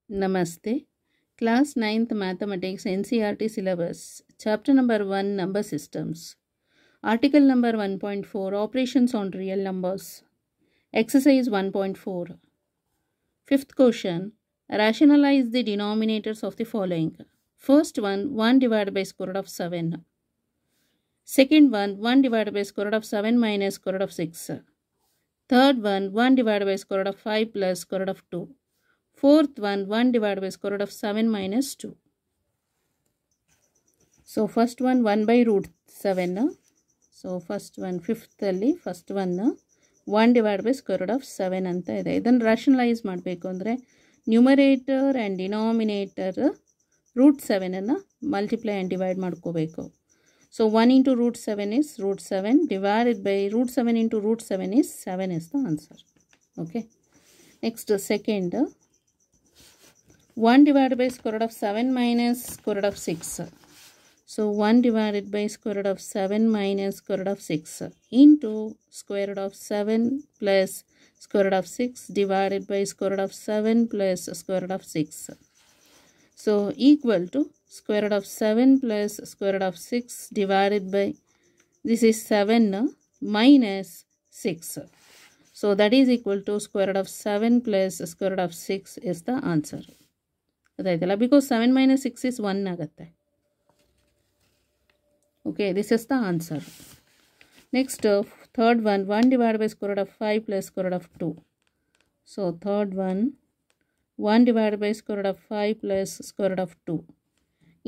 Namaste. Class 9th Mathematics NCERT syllabus. Chapter number 1 Number Systems. Article number 1.4 Operations on Real Numbers. Exercise 1.4. Fifth question. Rationalize the denominators of the following. First one 1 divided by square root of 7. Second one 1 divided by square root of 7 minus square root of 6. Third one 1 divided by square root of 5 plus square root of 2. Fourth one 1 divided by square root of 7 minus 2. So first one 1 by root 7. So first one fifth ಅಲ್ಲಿ first one 1 divided by square root of 7 ಅಂತ ಇದೆ. ಇದನ್ನು rationalize ಮಾಡಬೇಕು ಅಂದರೆ numerator and denominator root 7 ಅನ್ನು multiply and divide ಮಾಡ್ಕೋಬೇಕು. So 1 into root 7 is root 7 divided by root 7 into root 7 is 7 is the answer. Okay. Next second 1 divided by square root of 7 minus square root of 6. So 1 divided by square root of 7 minus square root of 6 into square root of 7 plus square root of 6 divided by square root of 7 plus square root of 6. So equal to square root of 7 plus square root of 6 divided by, this is 7 minus 6. So that is equal to square root of 7 plus square root of 6 is the answer. Because 7 minus 6 is 1 ಆಗುತ್ತೆ. Okay, this is the answer. Next, third one 1 divided by square root of 5 plus square root of 2. So third one 1 divided by square root of 5 plus square root of 2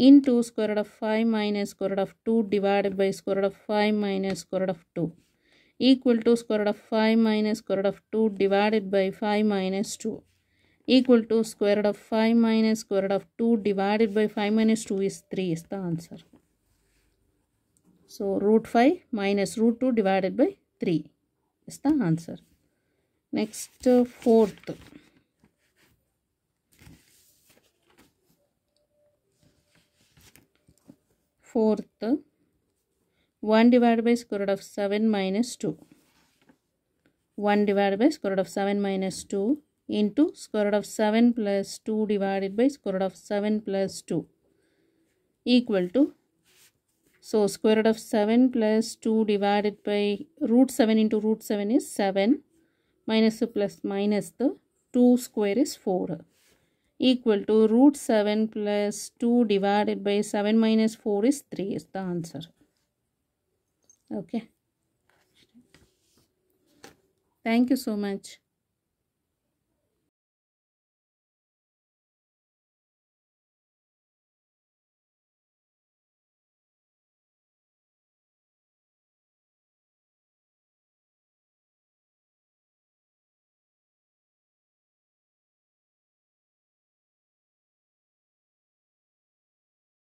into square root of 5 minus square root of 2 divided by square root of 5 minus square root of 2 equal to square root of 5 minus square root of 2 divided by 5 minus 2 equal to square root of 5 minus square root of 2 divided by 5 minus 2 is 3 is the answer. So root 5 minus root 2 divided by 3 is the answer. Next fourth. Fourth 1 divided by square root of 7 minus 2. 1 divided by square root of 7 minus 2 into square root of 7 plus 2 divided by square root of 7 plus 2 equal to, so square root of 7 plus 2 divided by root 7 into root 7 is 7 minus plus minus the 2 square is 4 equal to root 7 plus 2 divided by 7 minus 4 is 3 is the answer. Okay. Thank you so much.